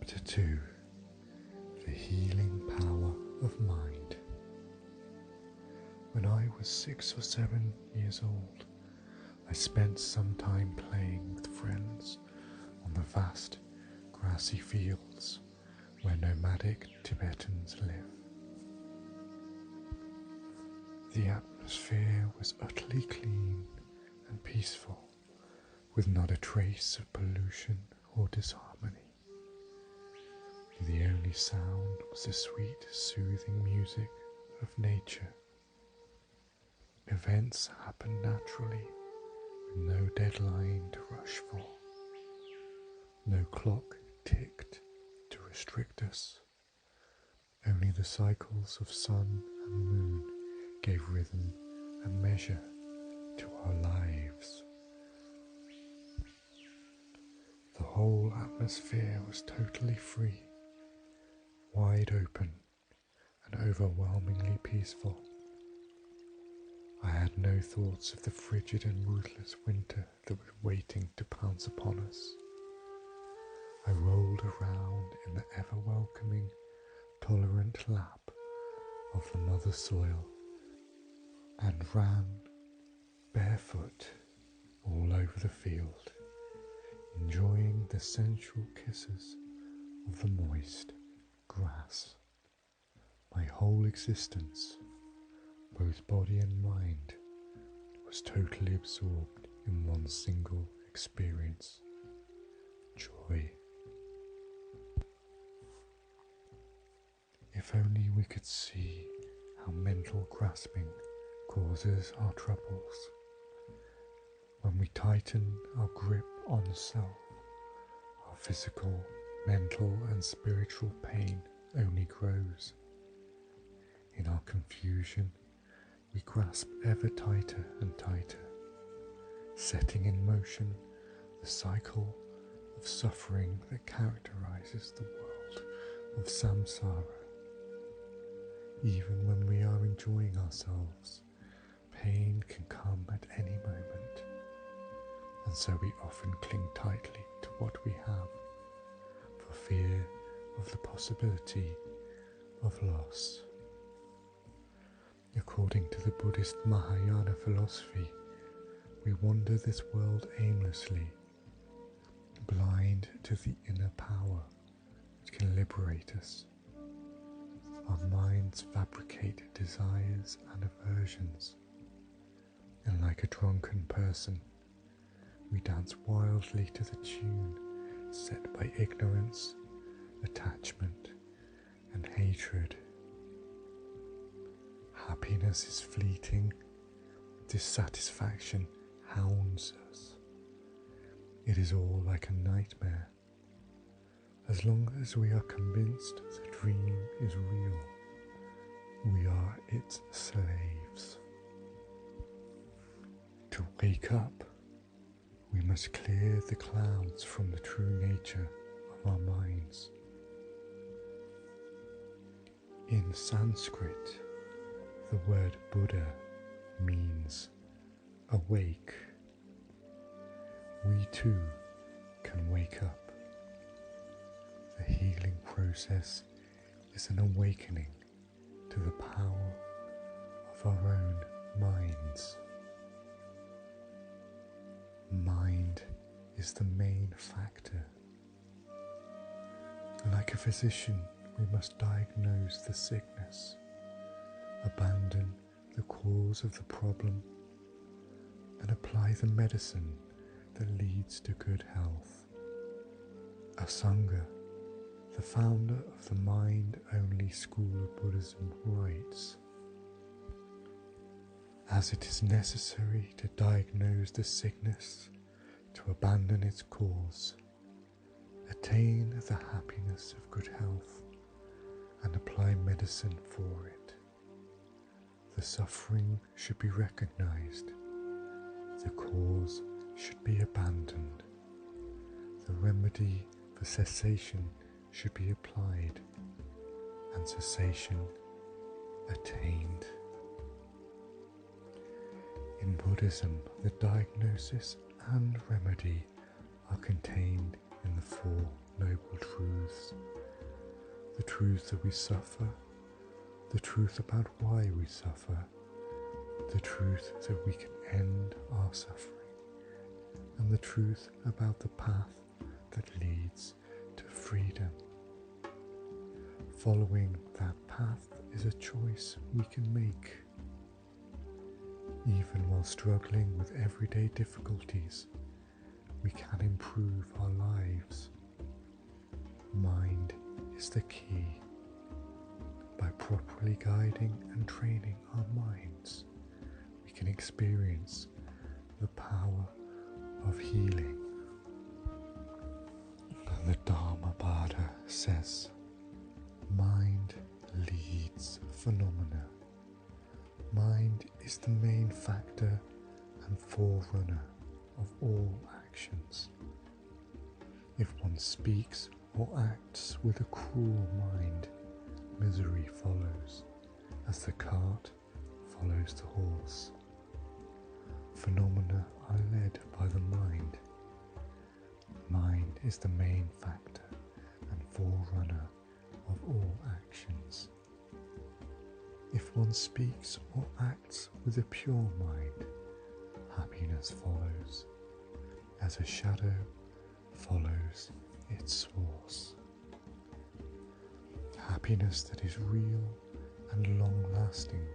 Chapter 2: The Healing Power of Mind. When I was 6 or 7 years old, I spent some time playing with friends on the vast grassy fields where nomadic Tibetans live. The atmosphere was utterly clean and peaceful, with not a trace of pollution or disharmony. The only sound was the sweet, soothing music of nature. Events happened naturally, with no deadline to rush for. No clock ticked to restrict us. Only the cycles of sun and moon gave rhythm and measure to our lives. The whole atmosphere was totally free, wide open and overwhelmingly peaceful. I had no thoughts of the frigid and ruthless winter that was waiting to pounce upon us. I rolled around in the ever-welcoming, tolerant lap of the mother soil and ran barefoot all over the field, enjoying the sensual kisses of the moist grass. My whole existence, both body and mind, was totally absorbed in one single experience: joy. If only we could see how mental grasping causes our troubles. When we tighten our grip on self, our physical, mental and spiritual pain only grows. In our confusion, we grasp ever tighter and tighter, setting in motion the cycle of suffering that characterizes the world of samsara. Even when we are enjoying ourselves, pain can come at any moment, and so we often cling tightly to what we have, for fear of the possibility of loss. According to the Buddhist Mahayana philosophy, we wander this world aimlessly, blind to the inner power which can liberate us. Our minds fabricate desires and aversions, and like a drunken person, we dance wildly to the tune set by ignorance, attachment, and hatred. Happiness is fleeting, dissatisfaction hounds us. It is all like a nightmare. As long as we are convinced the dream is real, we are its slaves. To wake up, we must clear the clouds from the true nature of our minds. In Sanskrit, the word Buddha means awake. We too can wake up. The healing process is an awakening to the power of our own minds. Mind is the main factor. Like a physician, we must diagnose the sickness, abandon the cause of the problem, and apply the medicine that leads to good health. Asanga, the founder of the mind-only school of Buddhism, writes, "As it is necessary to diagnose the sickness, to abandon its cause, attain the happiness of good health, and apply medicine for it. The suffering should be recognized, the cause should be abandoned, the remedy for cessation should be applied, and cessation attained." In Buddhism, the diagnosis and remedy are contained in the four noble truths. The truth that we suffer, the truth about why we suffer, the truth that we can end our suffering, and the truth about the path that leads to freedom. Following that path is a choice we can make. Even while struggling with everyday difficulties, we can improve our lives. Mind is the key. By properly guiding and training our minds, we can experience the power of healing. And the Dharmapada says, mind leads phenomena. Mind is the main factor and forerunner of all actions. If one speaks or acts with a cruel mind, misery follows, as the cart follows the horse. Phenomena are led by the mind. Mind is the main factor and forerunner of all actions. If one speaks or acts with a pure mind, happiness follows, as a shadow follows its source. Happiness that is real and long-lasting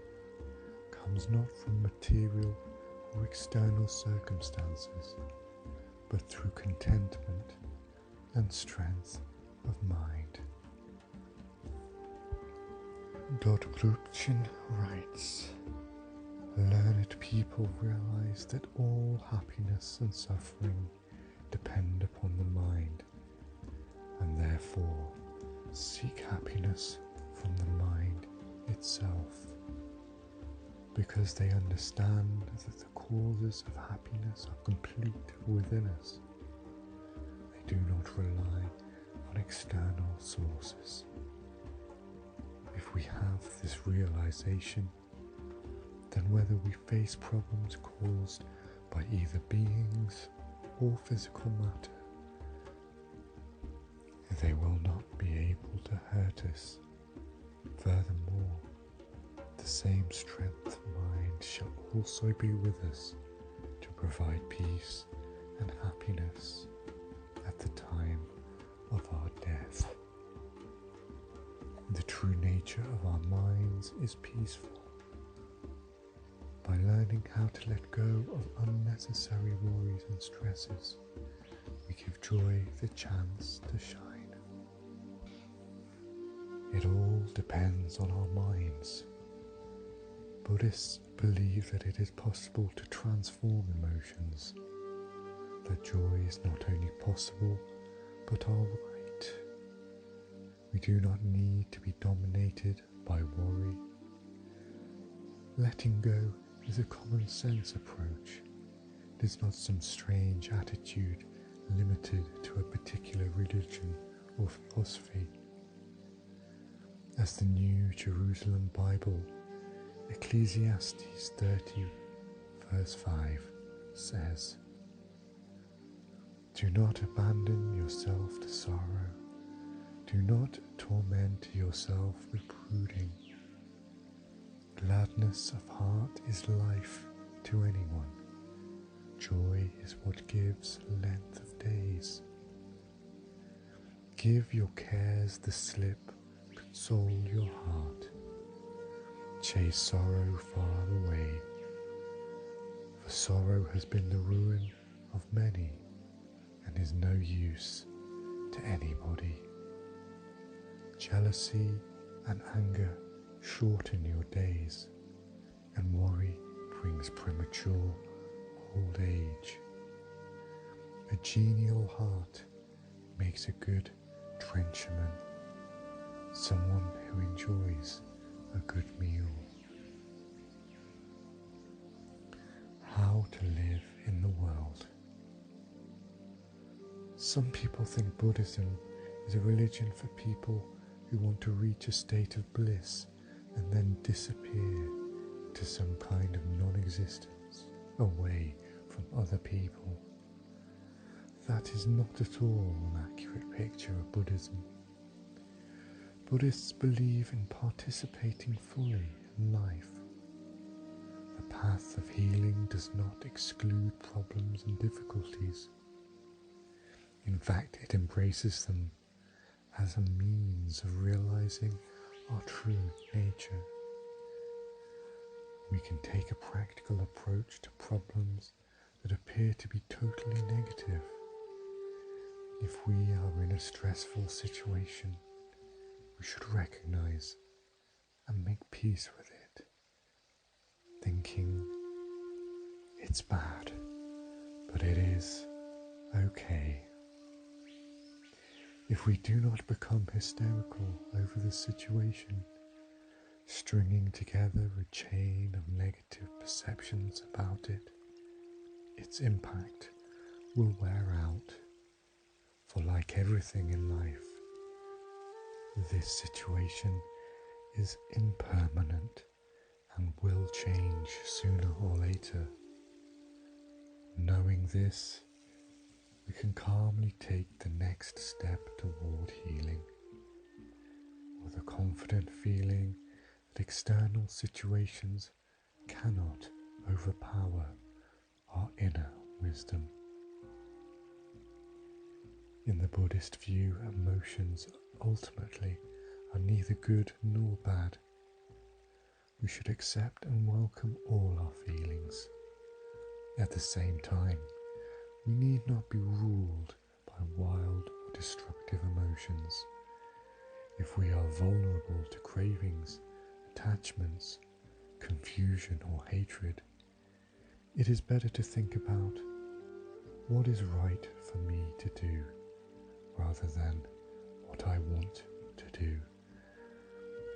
comes not from material or external circumstances, but through contentment and strength of mind. Dodbrugchen writes, learned people realize that all happiness and suffering depend upon the mind, and therefore seek happiness from the mind itself, because they understand that the causes of happiness are complete within us. They do not rely on external sources. If we have this realization, then whether we face problems caused by either beings or physical matter, they will not be able to hurt us. Furthermore, the same strength of mind shall also be with us to provide peace and happiness at the time of our death. The true nature of our minds is peaceful. By learning how to let go of unnecessary worries and stresses, we give joy the chance to shine. It all depends on our minds. Buddhists believe that it is possible to transform emotions, that joy is not only possible but our right. We do not need to be dominated by worry. Letting go is a common sense approach. It is not some strange attitude limited to a particular religion or philosophy. As the New Jerusalem Bible, Ecclesiastes 30 verse 5 says, do not abandon yourself to sorrow. Do not torment yourself with brooding. Gladness of heart is life to anyone. Joy is what gives length of days. Give your cares the slip, console your heart. Chase sorrow far away, for sorrow has been the ruin of many and is no use to anybody. Jealousy and anger shorten your days, and worry brings premature old age. A genial heart makes a good trencherman, someone who enjoys a good meal. How to live in the world. Some people think Buddhism is a religion for people who want to reach a state of bliss and then disappear to some kind of non-existence away from other people. that is not at all an accurate picture of Buddhism. Buddhists believe in participating fully in life. The path of healing does not exclude problems and difficulties. In fact, it embraces them as a means of realizing our true nature. We can take a practical approach to problems that appear to be totally negative. If we are in a stressful situation, we should recognize and make peace with it, thinking it's bad, but it is okay. If we do not become hysterical over the situation, stringing together a chain of negative perceptions about it, its impact will wear out. For like everything in life, this situation is impermanent and will change sooner or later. Knowing this, we can calmly take the next step toward healing, with a confident feeling that external situations cannot overpower our inner wisdom. In the Buddhist view, emotions ultimately are neither good nor bad. We should accept and welcome all our feelings. At the same time, we need not be ruled by wild or destructive emotions. If we are vulnerable to cravings, attachments, confusion or hatred, it is better to think about what is right for me to do rather than what I want to do.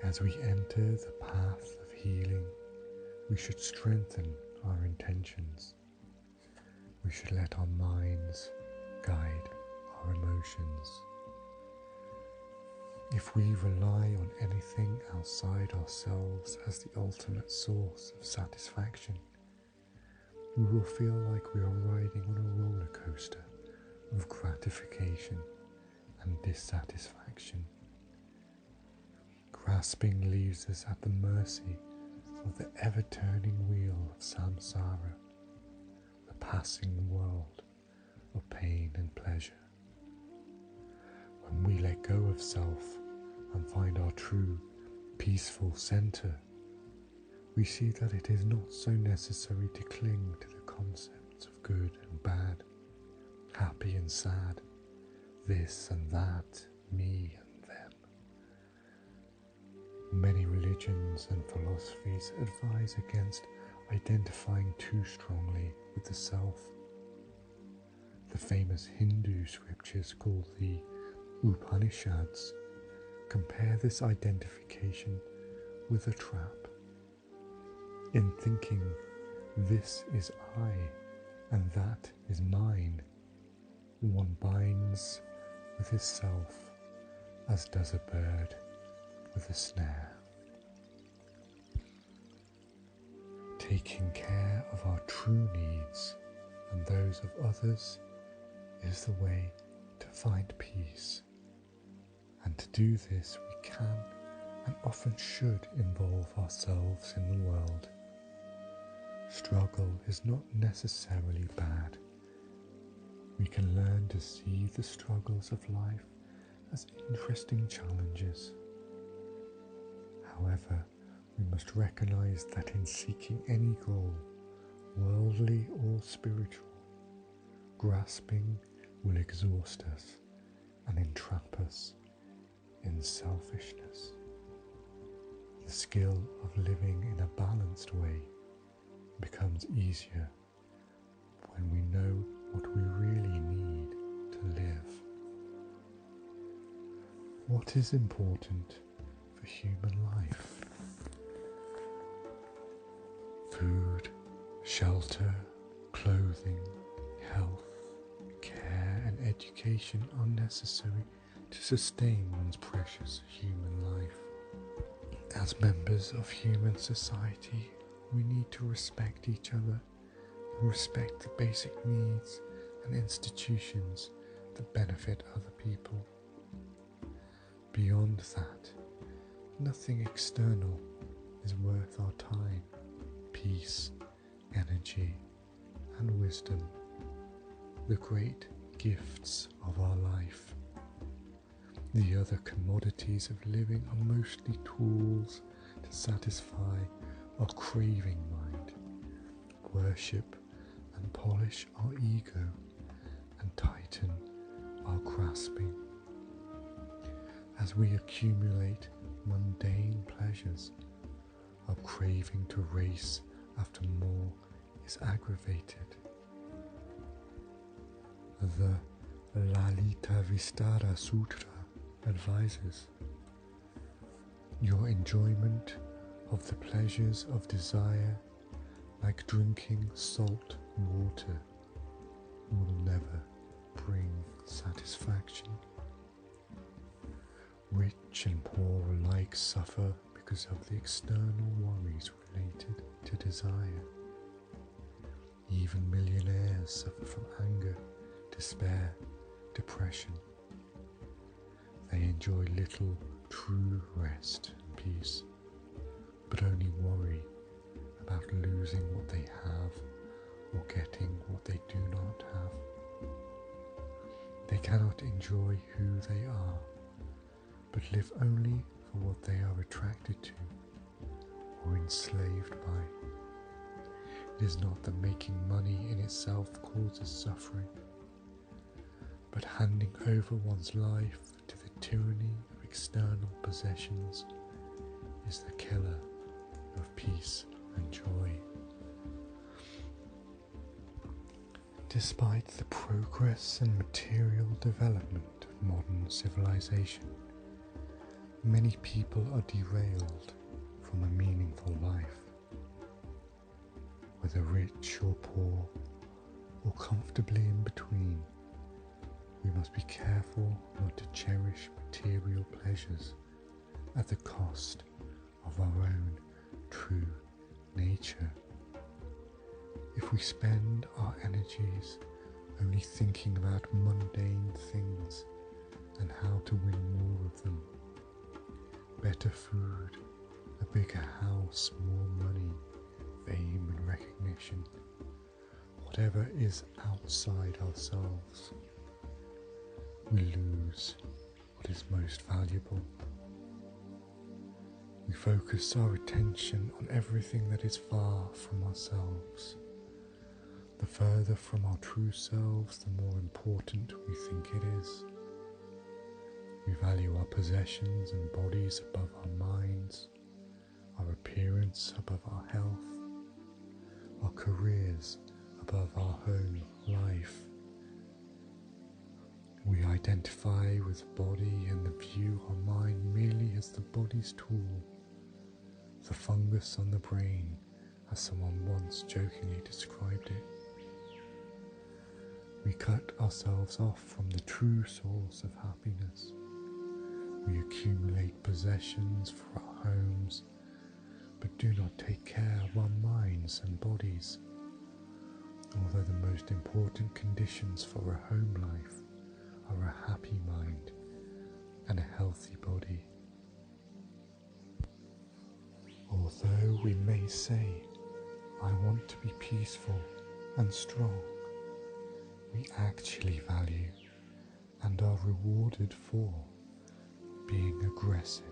As we enter the path of healing, we should strengthen our intentions. We should let our minds guide our emotions. If we rely on anything outside ourselves as the ultimate source of satisfaction, we will feel like we are riding on a roller coaster of gratification and dissatisfaction. Grasping leaves us at the mercy of the ever-turning wheel of samsara, the passing world of pain and pleasure. When we let go of self and find our true, peaceful center, we see that it is not so necessary to cling to the concepts of good and bad, happy and sad, this and that, me and them. Many religions and philosophies advise against identifying too strongly with the self. The famous Hindu scriptures called the Upanishads compare this identification with a trap. In thinking, this is I and that is mine, one binds with his self as does a bird with a snare. Taking care of our true needs and those of others is the way to find peace. And to do this we can and often should involve ourselves in the world. Struggle is not necessarily bad. We can learn to see the struggles of life as interesting challenges. However, we must recognize that in seeking any goal, worldly or spiritual, grasping will exhaust us and entrap us in selfishness. The skill of living in a balanced way becomes easier when we know what we really need to live. What is important for human life? Food, shelter, clothing, health, care and education are necessary to sustain one's precious human life. As members of human society, we need to respect each other and respect the basic needs and institutions that benefit other people. Beyond that, nothing external is worth our time, peace, energy, and wisdom, the great gifts of our life. The other commodities of living are mostly tools to satisfy our craving mind, worship and polish our ego, and tighten our grasping. As we accumulate mundane pleasures, our craving to race after more is aggravated. The Lalita Vistara Sutra advises, your enjoyment of the pleasures of desire, like drinking salt water, will never bring satisfaction. Rich and poor alike suffer because of the external worries related to desire. Even millionaires suffer from anger, despair, depression. They enjoy little true rest and peace, but only worry about losing what they have or getting what they do not have. They cannot enjoy who they are, but live only for what they are attracted to or enslaved by. It is not that making money in itself causes suffering, but handing over one's life to the tyranny of external possessions is the killer of peace and joy. Despite the progress and material development of modern civilization, many people are derailed from a meaningful life. Whether rich or poor, or comfortably in between, we must be careful not to cherish material pleasures at the cost of our own true nature. If we spend our energies only thinking about mundane things and how to win more of them, better food, a bigger house, more money, fame and recognition, whatever is outside ourselves, we lose what is most valuable. We focus our attention on everything that is far from ourselves. The further from our true selves, the more important we think it is. We value our possessions and bodies above our minds, our appearance above our health, our careers above our home life. We identify with the body and view our mind merely as the body's tool, the fungus on the brain, as someone once jokingly described it. We cut ourselves off from the true source of happiness. We accumulate possessions for our homes, but do not take care of our minds and bodies. Although the most important conditions for a home life are a happy mind and a healthy body. Although we may say, I want to be peaceful and strong, we actually value and are rewarded for being aggressive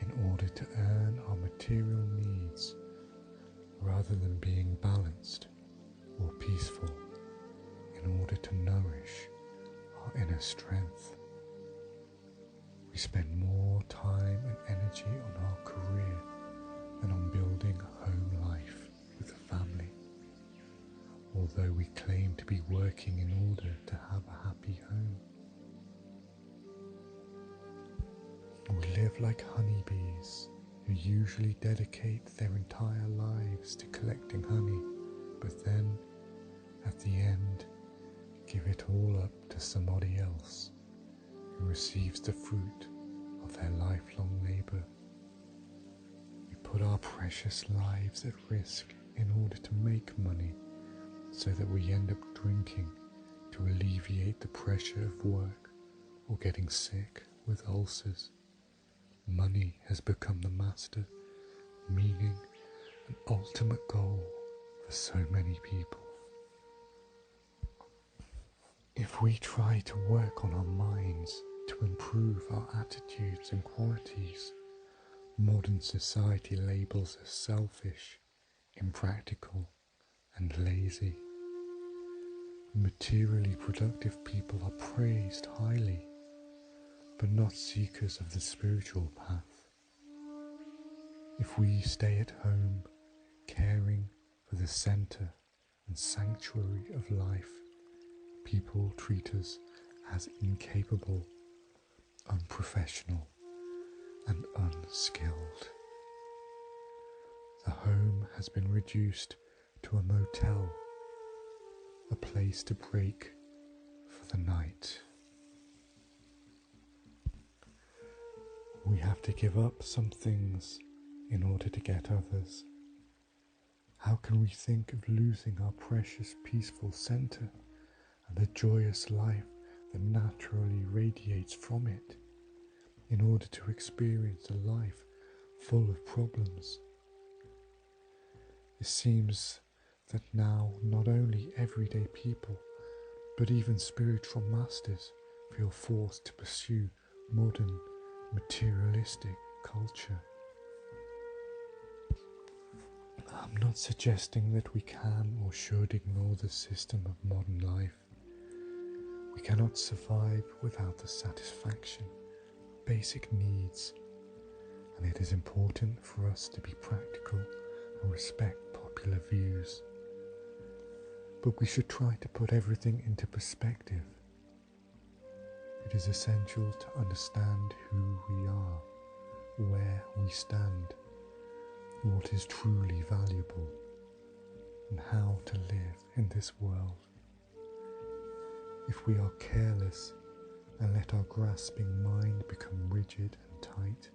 in order to earn our material needs rather than being balanced or peaceful in order to nourish our inner strength. We spend more time and energy on our career than on building a home life with a family, although we claim to be working in order to have a happy home. We live like honeybees who usually dedicate their entire lives to collecting honey, but then, at the end, give it all up to somebody else who receives the fruit of their lifelong labor. We put our precious lives at risk in order to make money, so that we end up drinking to alleviate the pressure of work or getting sick with ulcers. Money has become the master, meaning an ultimate goal for so many people. If we try to work on our minds to improve our attitudes and qualities, modern society labels us selfish, impractical, and lazy. Materially productive people are praised highly, but not seekers of the spiritual path. If we stay at home, caring for the center and sanctuary of life, people treat us as incapable, unprofessional, and unskilled. The home has been reduced to a motel, a place to break for the night. We have to give up some things in order to get others. How can we think of losing our precious peaceful center and the joyous life that naturally radiates from it in order to experience a life full of problems? It seems that now not only everyday people, but even spiritual masters feel forced to pursue modern, materialistic culture. I'm not suggesting that we can or should ignore the system of modern life. We cannot survive without the satisfaction of basic needs, and it is important for us to be practical and respect popular views. But we should try to put everything into perspective. It is essential to understand who we are, where we stand, what is truly valuable, and how to live in this world. If we are careless and let our grasping mind become rigid and tight,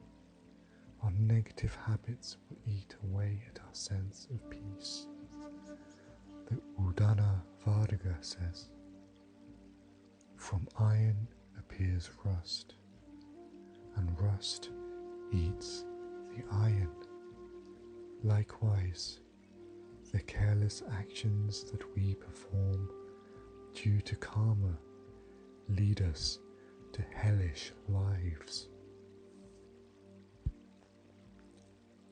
our negative habits will eat away at our sense of peace. The Udana Varga says, "From iron appears rust, and rust eats the iron." Likewise, the careless actions that we perform due to karma lead us to hellish lives.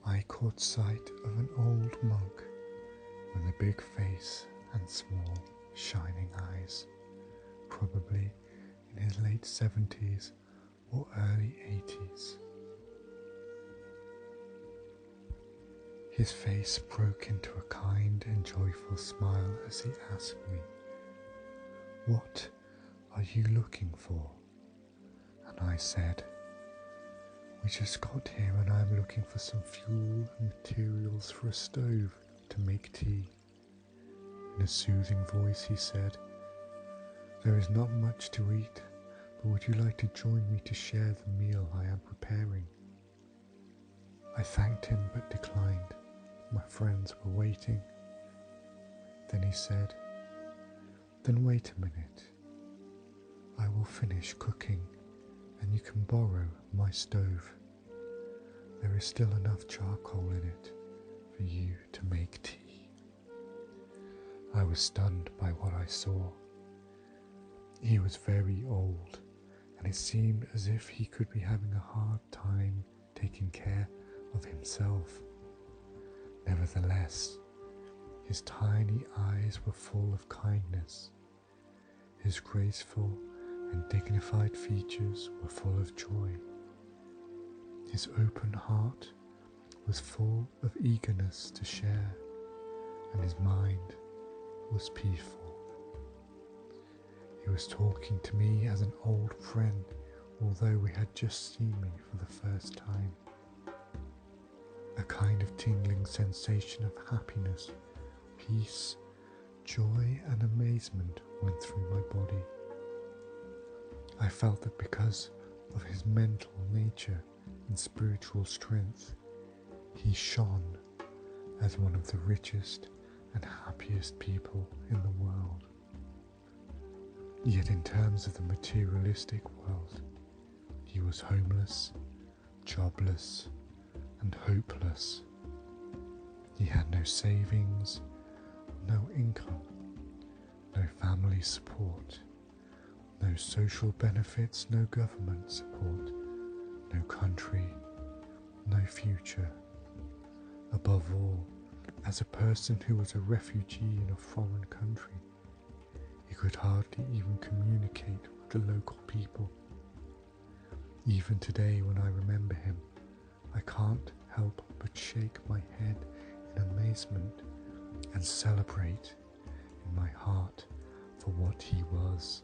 I caught sight of an old monk with a big face and small, shining eyes, probably in his late 70s or early 80s. His face broke into a kind and joyful smile as he asked me, "What are you looking for?" And I said, "We just got here and I'm looking for some fuel and materials for a stove to make tea." In a soothing voice he said, "There is not much to eat, but would you like to join me to share the meal I am preparing?" I thanked him but declined. My friends were waiting. Then he said, "Then wait a minute. I will finish cooking and you can borrow my stove. There is still enough charcoal in it for you to make tea." I was stunned by what I saw. He was very old, and it seemed as if he could be having a hard time taking care of himself. Nevertheless, his tiny eyes were full of kindness. His graceful and dignified features were full of joy. His open heart was full of eagerness to share, and his mind was peaceful. He was talking to me as an old friend, although we had just seen me for the first time. A kind of tingling sensation of happiness, peace, joy, and amazement went through my body. I felt that because of his mental nature and spiritual strength, he shone as one of the richest and happiest people in the world. Yet in terms of the materialistic world, he was homeless, jobless, and hopeless. He had no savings, no income, no family support, no social benefits, no government support, no country, no future. Above all, as a person who was a refugee in a foreign country, he could hardly even communicate with the local people. Even today, when I remember him, I can't help but shake my head in amazement and celebrate in my heart for what he was.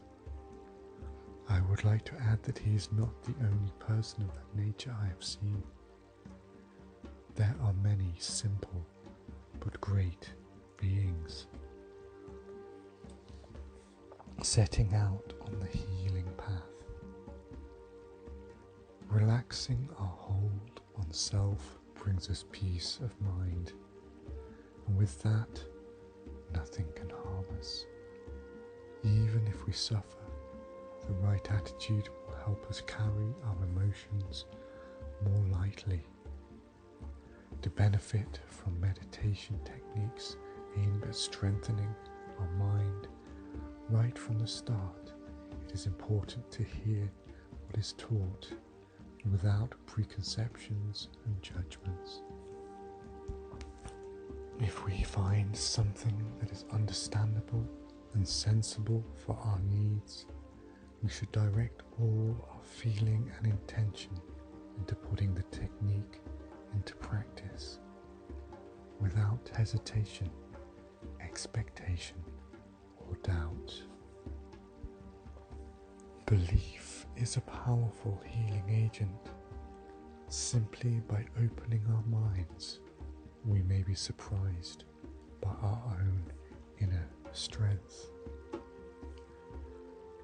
I would like to add that he is not the only person of that nature I have seen. There are many simple but great beings setting out on the healing path, relaxing our hold on self brings us peace of mind, and with that, nothing can harm us. Even if we suffer, the right attitude will help us carry our emotions more lightly. To benefit from meditation techniques aimed at strengthening our mind right from the start, it is important to hear what is taught without preconceptions and judgments. If we find something that is understandable and sensible for our needs, we should direct all our feeling and intention into putting the technique into practice without hesitation, expectation, or doubt. Belief is a powerful healing agent. Simply by opening our minds, we may be surprised by our own inner strength.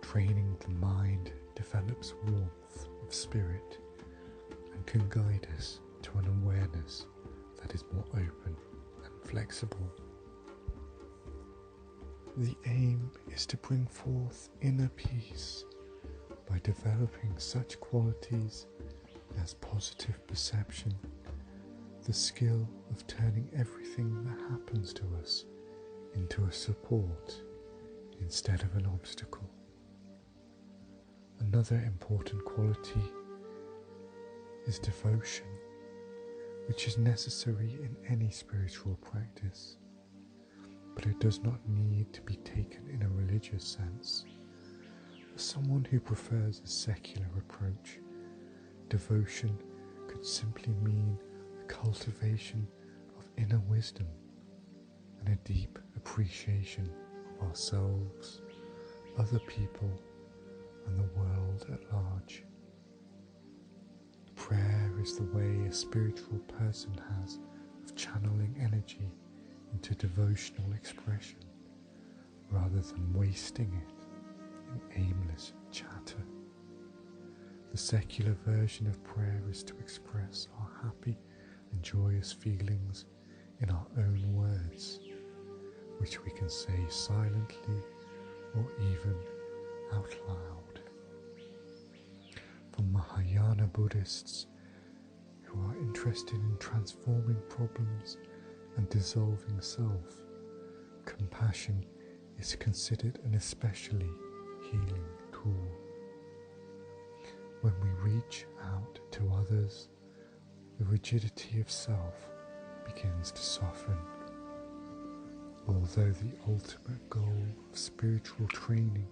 Training the mind develops warmth of spirit and can guide us to an awareness that is more open and flexible. The aim is to bring forth inner peace by developing such qualities as positive perception, the skill of turning everything that happens to us into a support instead of an obstacle. Another important quality is devotion, which is necessary in any spiritual practice, but it does not need to be taken in a religious sense. For someone who prefers a secular approach, devotion could simply mean the cultivation of inner wisdom and a deep appreciation of ourselves, other people, and the world at large. Prayer is the way a spiritual person has of channeling energy into devotional expression rather than wasting it in aimless chatter. The secular version of prayer is to express our happy and joyous feelings in our own words, which we can say silently or even out loud. For Mahayana Buddhists who are interested in transforming problems and dissolving self, compassion is considered an especially healing tool. When we reach out to others, the rigidity of self begins to soften. Although the ultimate goal of spiritual training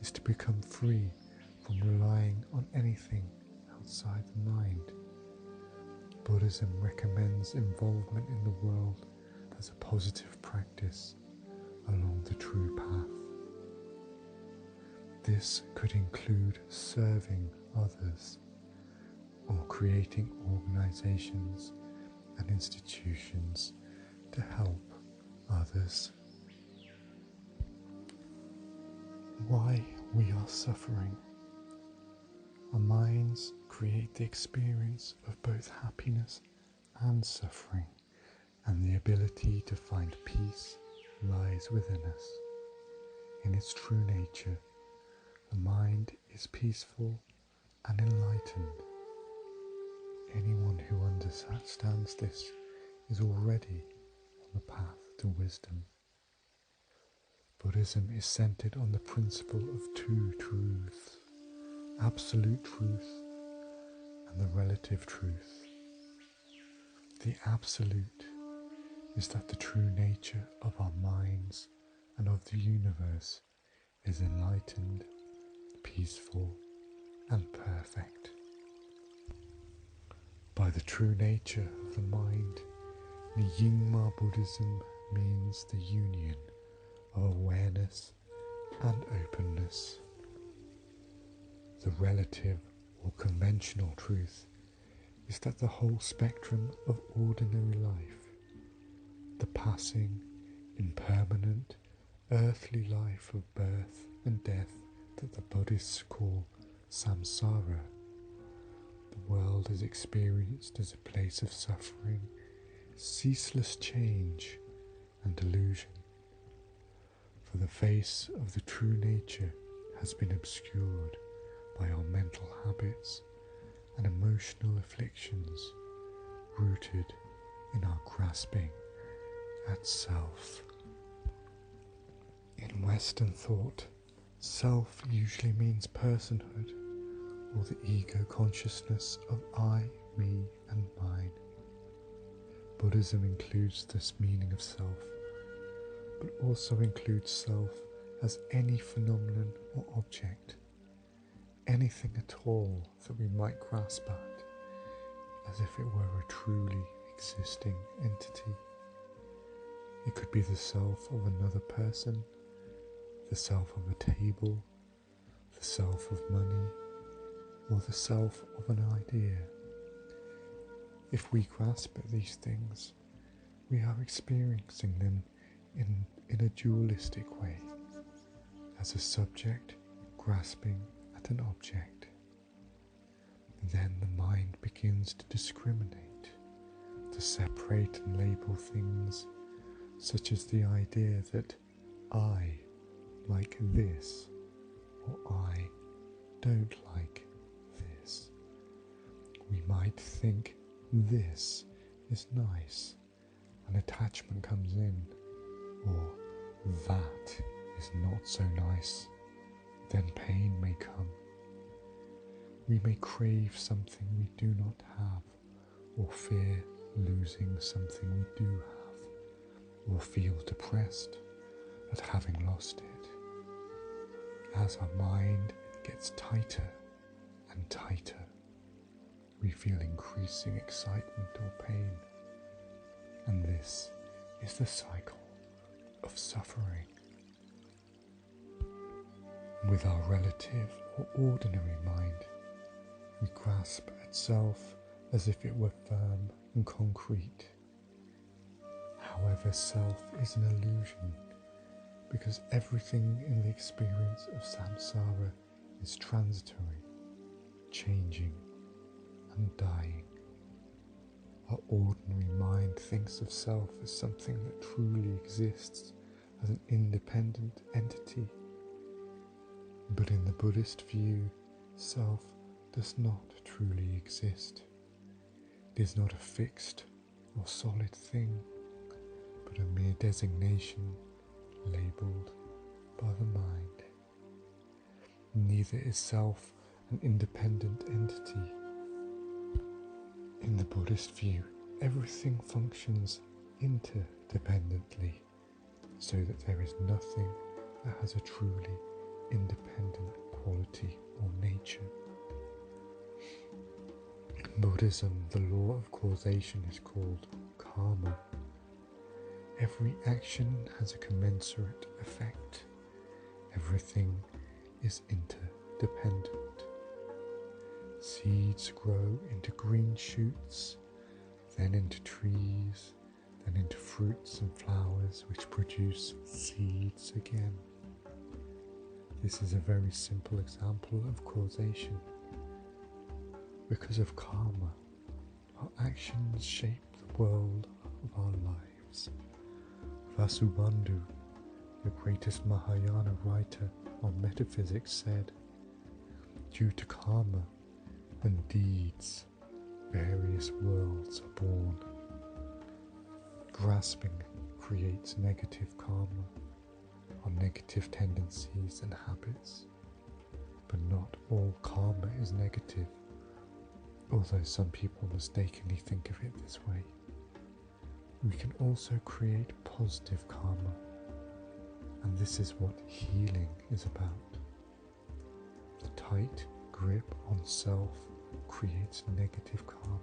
is to become free from relying on anything outside the mind, Buddhism recommends involvement in the world as a positive practice along the true path. This could include serving others or creating organizations and institutions to help others. Why we are suffering. Our minds create the experience of both happiness and suffering, and the ability to find peace lies within us. In its true nature, the mind is peaceful and enlightened. Anyone who understands this is already on the path to wisdom. Buddhism is centered on the principle of two truths, absolute truth and the relative truth. The absolute is that the true nature of our minds and of the universe is enlightened, peaceful, and perfect. By the true nature of the mind, Nyingma Buddhism means the union of awareness and openness. The relative or conventional truth is that the whole spectrum of ordinary life, the passing, impermanent, earthly life of birth and death that the Buddhists call samsara, the world is experienced as a place of suffering, ceaseless change and delusion. For the face of the true nature has been obscured by our mental habits and emotional afflictions rooted in our grasping at self. In Western thought, self usually means personhood or the ego consciousness of I, me and mine. Buddhism includes this meaning of self, but also includes self as any phenomenon or object, anything at all that we might grasp at, as if it were a truly existing entity. It could be the self of another person, the self of a table, the self of money, or the self of an idea. If we grasp at these things, we are experiencing them in a dualistic way, as a subject grasping at an object. Then the mind begins to discriminate, to separate and label things, such as the idea that I like this, or I don't like this. We might think this is nice, and attachment comes in, or that is not so nice, then pain may come. We may crave something we do not have, or fear losing something we do have, or feel depressed at having lost it. As our mind gets tighter and tighter, we feel increasing excitement or pain, and this is the cycle of suffering. With our relative or ordinary mind, we grasp at self as if it were firm and concrete. However, self is an illusion, because everything in the experience of samsara is transitory, changing and dying. Our ordinary mind thinks of self as something that truly exists as an independent entity. But in the Buddhist view, self does not truly exist. It is not a fixed or solid thing, but a mere designation labelled by the mind. Neither is self an independent entity. In the Buddhist view, everything functions interdependently, so that there is nothing that has a truly independent quality or nature. In Buddhism, the law of causation is called karma. Every action has a commensurate effect. Everything is interdependent. Seeds grow into green shoots, then into trees, then into fruits and flowers which produce seeds again. This is a very simple example of causation. Because of karma, our actions shape the world of our lives. Vasubandhu, the greatest Mahayana writer on metaphysics, said, Due to karma and deeds, various worlds are born. Grasping creates negative karma, or negative tendencies and habits. But not all karma is negative, although some people mistakenly think of it this way. We can also create positive karma, and this is what healing is about. The tight grip on self creates negative karma.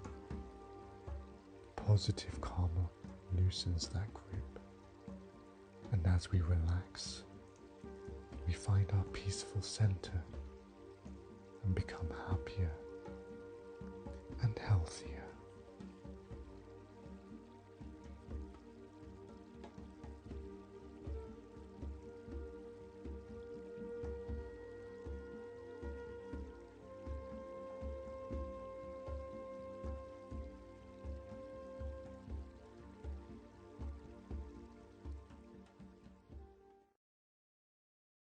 Positive karma loosens that grip, and as we relax, we find our peaceful center and become happier and healthier.